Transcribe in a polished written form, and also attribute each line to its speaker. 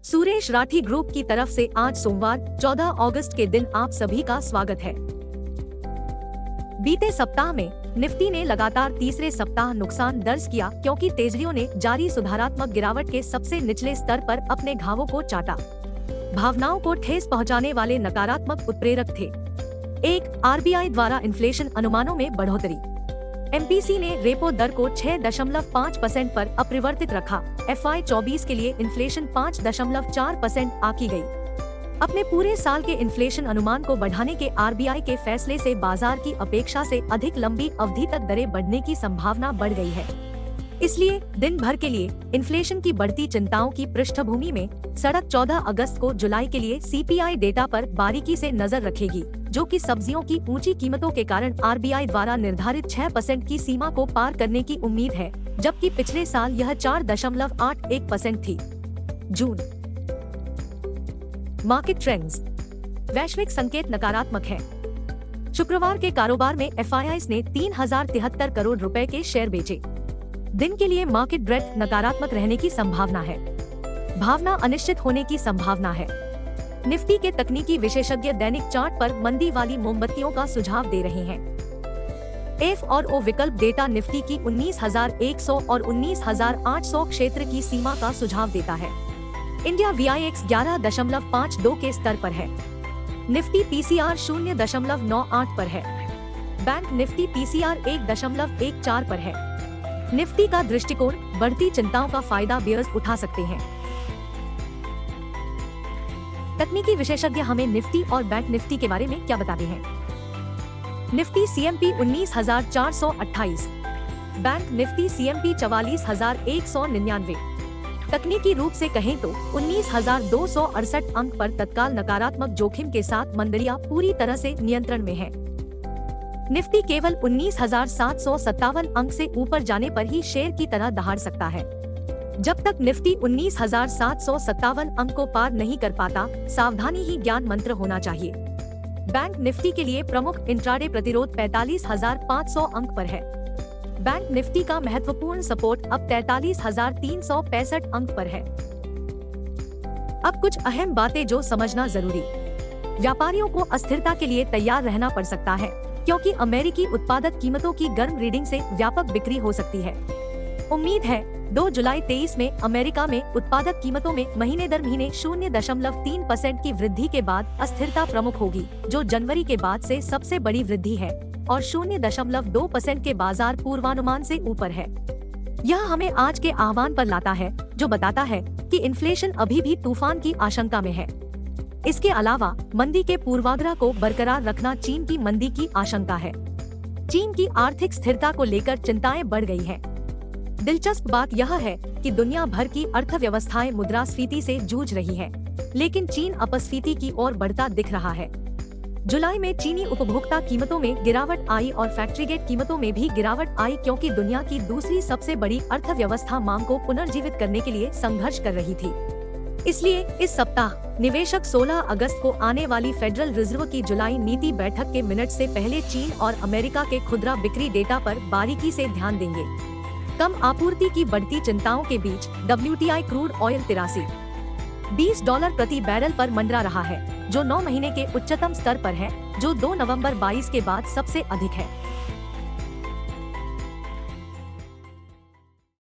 Speaker 1: Suresh Rathi group की तरफ से आज सोमवार 14 अगस्त के दिन आप सभी का स्वागत है। बीते सप्ताह में निफ्टी ने लगातार तीसरे सप्ताह नुकसान दर्ज किया क्योंकि तेजियों ने जारी सुधारात्मक गिरावट के सबसे निचले स्तर पर अपने घावों को चाटा। भावनाओं को ठेस पहुंचाने वाले नकारात्मक उत्प्रेरक थे। एक, आरबीआई द्वारा इन्फ्लेशन अनुमानों में बढ़ोतरी। एमपीसी ने रेपो दर को 6.5% पर अपरिवर्तित रखा। FY 24 के लिए इन्फ्लेशन 5.4% आंकी गई। अपने पूरे साल के इन्फ्लेशन अनुमान को बढ़ाने के आरबीआई के फैसले से बाजार की अपेक्षा से अधिक लंबी अवधि तक दरें बढ़ने की संभावना बढ़ गई है। इसलिए दिन भर के लिए इन्फ्लेशन की बढ़ती चिंताओं की पृष्ठभूमि में सड़क 14 अगस्त को जुलाई के लिए CPI डेटा पर बारीकी से नजर रखेगी, जो कि सब्जियों की ऊंची कीमतों के कारण आरबीआई द्वारा निर्धारित 6% की सीमा को पार करने की उम्मीद है, जबकि पिछले साल यह 4.81% थी। जून मार्केट ट्रेंड्स। वैश्विक संकेत नकारात्मक है। शुक्रवार के कारोबार में FIIs ने 3073 करोड़ रुपए के शेयर बेचे। दिन के लिए मार्केट ब्रेथ नकारात्मक रहने की संभावना है। भावना अनिश्चित होने की संभावना है। निफ्टी के तकनीकी विशेषज्ञ दैनिक चार्ट पर मंदी वाली मोमबत्तियों का सुझाव दे रहे हैं। F और O विकल्प डेटा निफ्टी की 19,100 और 19,800 क्षेत्र की सीमा का सुझाव देता है। इंडिया VIX 11.52 के स्तर पर है। निफ्टी PCR 0.98 पर है। बैंक निफ्टी PCR 1.14 पर है। निफ्टी का दृष्टिकोण, बढ़ती चिंताओं का फायदा बियर्स उठा सकते हैं। तकनीकी विशेषज्ञ हमें निफ्टी और बैंक निफ्टी के बारे में क्या बताते हैं। Nifty CMP 19,428, bank Nifty CMP 44,199। तकनीकी रूप से कहें तो 19,268 अंक पर तत्काल नकारात्मक जोखिम के साथ मंदड़ियां पूरी तरह से नियंत्रण में है। निफ्टी केवल 19,757 अंक से ऊपर जाने पर ही शेर की तरह दहाड़ सकता है। जब तक निफ्टी 19,757 अंक को पार नहीं कर पाता, सावधानी ही ज्ञान मंत्र होना चाहिए। बैंक निफ्टी के लिए प्रमुख इंट्राडे प्रतिरोध 45,500 अंक पर है। बैंक निफ्टी का महत्वपूर्ण सपोर्ट अब 43,365 अंक पर है। अब कुछ अहम बातें जो समझना जरूरी। व्यापारियों को अस्थिरता के लिए तैयार रहना पड़ सकता है, क्योंकि अमेरिकी उत्पादक कीमतों की गर्म रीडिंग से व्यापक बिक्री हो सकती है। उम्मीद है 2 जुलाई 23 में अमेरिका में उत्पादक कीमतों में महीने दर महीने 0.3% की वृद्धि के बाद अस्थिरता प्रमुख होगी, जो जनवरी के बाद से सबसे बड़ी वृद्धि है और 0.2% के बाजार पूर्वानुमान से ऊपर है। यह हमें आज के आह्वान पर लाता है, जो बताता है कि इन्फ्लेशन अभी भी तूफान की आशंका में है। इसके अलावा मंदी के पूर्वाग्रह को बरकरार रखना चीन की मंदी की आशंका है। चीन की आर्थिक स्थिरता को लेकर चिंताएं बढ़ गई हैं। दिलचस्प बात यह है कि दुनिया भर की अर्थव्यवस्थाएं मुद्रास्फीति से जूझ रही हैं, लेकिन चीन अपस्फीति की ओर बढ़ता दिख रहा है। जुलाई में चीनी उपभोक्ता कीमतों में गिरावट आई और फैक्ट्री गेट कीमतों में भी गिरावट आई, क्योंकि दुनिया की दूसरी सबसे बड़ी अर्थव्यवस्था मांग को पुनर्जीवित करने के लिए संघर्ष कर रही थी। इसलिए इस सप्ताह निवेशक 16 अगस्त को आने वाली फेडरल रिजर्व की जुलाई नीति बैठक के मिनट से पहले चीन और अमेरिका के खुदरा बिक्री डेटा पर बारीकी से ध्यान देंगे। कम आपूर्ति की बढ़ती चिंताओं के बीच WTI क्रूड ऑयल 83 $20 प्रति बैरल पर मंडरा रहा है, जो 9 महीने के उच्चतम स्तर पर है, जो 2 नवंबर 22 के बाद सबसे अधिक है।